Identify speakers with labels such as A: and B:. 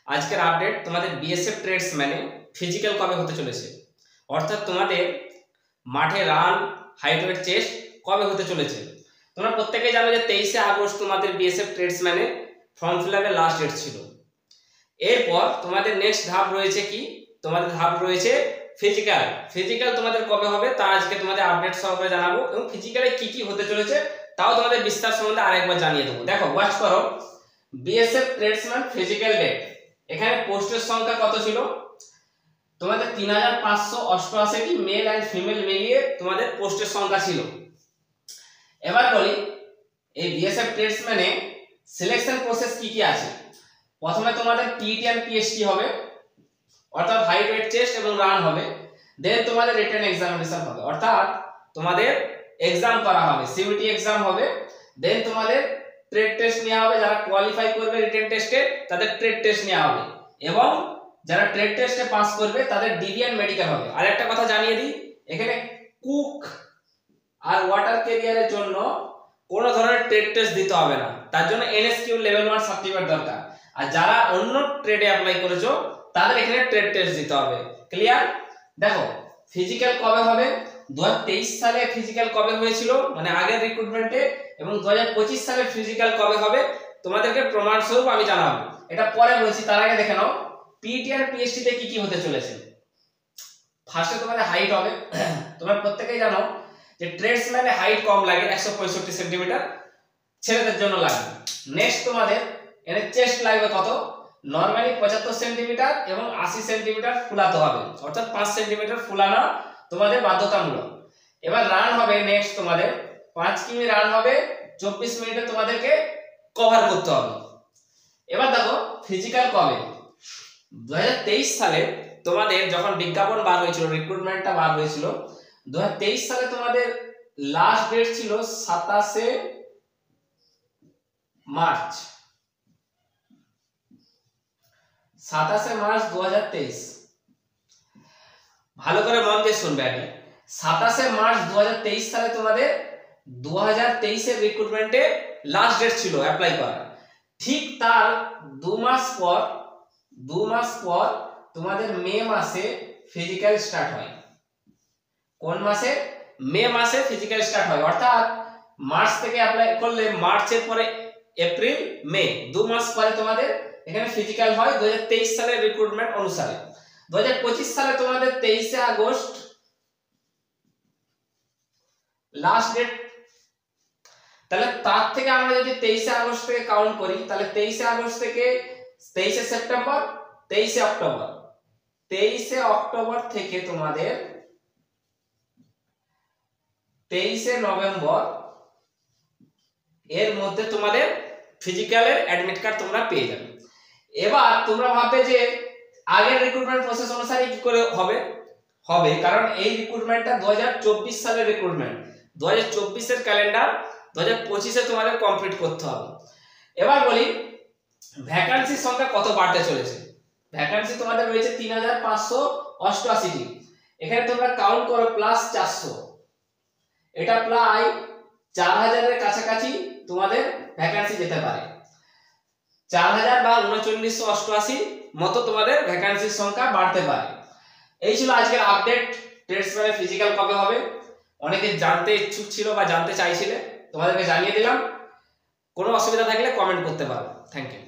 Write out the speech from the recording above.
A: আজকের আপডেট তোমাদের BSF ট্রেডসম্যানে physical কবে হতে চলেছে, অর্থাৎ তোমাদের মাঠে রান হাইট ওয়েট চেস্ট কবে হতে চলেছে। তোমরা প্রত্যেকেই জানো যে 23শে আগস্ট তোমাদের বিএসএফ ট্রেডসম্যানে ফর্ম ফিল আপের লাস্ট ডেট ছিল। এরপর তোমাদের নেক্সট ধাপ রয়েছে কি, তোমাদের ধাপ রয়েছে ফিজিক্যাল। ফিজিক্যাল তোমাদের কবে হবে তা আজকে তোমাদের আপডেট সহকারে জানাবো, এবং ফিজিক্যালে কি কি হতে চলেছে তাও তোমাদের বিস্তার সম্বন্ধে আরেকবার জানিয়ে দেবো। দেখো ওয়াচ করো, বিএসএফ ট্রেডসম্যান ফিজিক্যাল ডেট। এখানে পোস্টের সংখ্যা কত ছিল তোমাদের? 3588টি মেল এন্ড ফিমেল মিলিয়ে তোমাদের পোস্টের সংখ্যা ছিল। এবার বলি এই বিএসএফ ট্রেডসম্যানে সিলেকশন প্রসেস কি কি আছে। প্রথমে তোমাদের পিইটি এন্ড পিএসটি হবে, অর্থাৎ হাইট ওয়েট চেস্ট এবং রান হবে। দেন তোমাদের রিটেন এক্সামিনেশন হবে, অর্থাৎ তোমাদের এক্সাম করা হবে, সিইউটি এক্সাম হবে। দেন তোমাদের ট্রেড টেস্ট নেওয়া হবে, যারা কোয়ালিফাই করবে রিটেন টেস্টে তাদের ট্রেড টেস্ট নেওয়া হবে, এবং যারা ট্রেড টেস্টে পাস করবে তাদের ডিভিএন মেডিকেল হবে। আর একটা কথা জানিয়ে দিই, এখানে কুক আর ওয়াটার ক্যারিয়ারের জন্য কোনো ধরনের ট্রেড টেস্ট দিতে হবে না, তার জন্য এনএসকিউ লেভেল 1 সার্টিফিকেট দরকার। আর যারা অন্য ট্রেডে অ্যাপ্লাই করেছো তাদের এখানে ট্রেড টেস্ট দিতে হবে। ক্লিয়ার? দেখো ফিজিক্যাল কবে হবে, 2023 সালে ফিজিক্যাল কবে হয়েছিল মানে আগের রিক্রুটমেন্টে, এবং 2025 সালে ফিজিক্যাল কবে হবে তোমাদেরকে প্রমাণ স্বরূপ আমি জানাবো। এটা পরে বলছি, তার আগে দেখে নাও পিইটি আর পিএসটি তে কি কি হতে চলেছে। ফার্স্টে তোমাদের হাইট হবে। তোমরা প্রত্যেকেই জানো যে ট্রেডসম্যানে হাইট কম লাগে, 165 সেন্টিমিটার ছেলেদের জন্য লাগে। নেক্সট তোমাদের এর চেস্ট লাগবে কত, নরমালি 75 সেন্টিমিটার এবং 80 সেন্টিমিটার ফুলাতে হবে, অর্থাৎ 5 সেন্টিমিটার ফুলানো তোমাদের বাধ্যতামূলক। এবার রান হবে নেক্সট তোমাদের 5 কিমি রান হবে, 24 মিনিটে তোমাদেরকে কভার করতে হবে। এবার দেখো ফিজিক্যাল কবে, 2023 সালে তোমাদের যখন বিজ্ঞাপন বার হয়েছিল, রিক্রুটমেন্টটা বার হয়েছিল 2023 সালে তোমাদের লাস্ট ডেট ছিল 27শে মার্চ। 27শে মার্চ 2023। ভালো করে মন দিয়ে শুনবে আগে। 27শে মার্চ 2023 সালে তোমাদের 2023 এর রিক্রুটমেন্টে লাস্ট ডেট ছিল অ্যাপ্লাই করার। ঠিক তার 2 মাস পর তোমাদের মে মাসে ফিজিক্যাল স্টার্ট হয়। কোন মাসে? মে মাসে ফিজিক্যাল স্টার্ট হয়, অর্থাৎ মার্চ থেকে অ্যাপ্লাই করলে মার্চের পরে এপ্রিল মে 2 মাস পরে তোমাদের এখানে ফিজিক্যাল হয় 2023 সালের রিক্রুটমেন্ট অনুসারে। 2025 সালে তোমাদের 23শে আগস্ট লাস্ট ডেট। তাহলে তার থেকে আমরা যদি 23শে আগস্ট থেকে কাউন্ট করি, তাহলে 23শে আগস্ট থেকে 23শে সেপ্টেম্বর, 23শে অক্টোবর, 23শে অক্টোবর থেকে তোমাদের 23শে নভেম্বর এর মধ্যে তোমাদের ফিজিক্যালের অ্যাডমিট কার্ড তোমরা পেয়ে যাবে। এবার তোমরা ভাববে যে আগের রিক্রুটমেন্ট প্রসেস অনুসারে কি করে হবে, কারণ এই রিক্রুটমেন্টটা 2024 সালের রিক্রুটমেন্ট, 2024 এর ক্যালেন্ডার 2025 এ তোমাদের কমপ্লিট করতে হবে। এবার বলি ভ্যাকান্সির সংখ্যা কত বাড়তে চলেছে। ভ্যাকান্সি তোমাদের রয়েছে 3588টি। এখানে তোমরা কাউন্ট করো প্লাস 400, এটা প্রায় 4000 এর কাছাকাছি তোমাদের ভ্যাকান্সি যেতে পারে। 4000 বা 3988 মতো তোমাদের ভ্যাকান্সির সংখ্যা বাড়তে পারে। এই ছিল আজকের আপডেট। ট্রেডসম্যানের ফিজিক্যাল কবে হবে অনেকে জানতে ইচ্ছুক ছিল বা জানতে চাইছিলে, তোমাদেরকে জানিয়ে দিলাম। কোনো অসুবিধা থাকলে কমেন্ট করতে পারো। Thank you.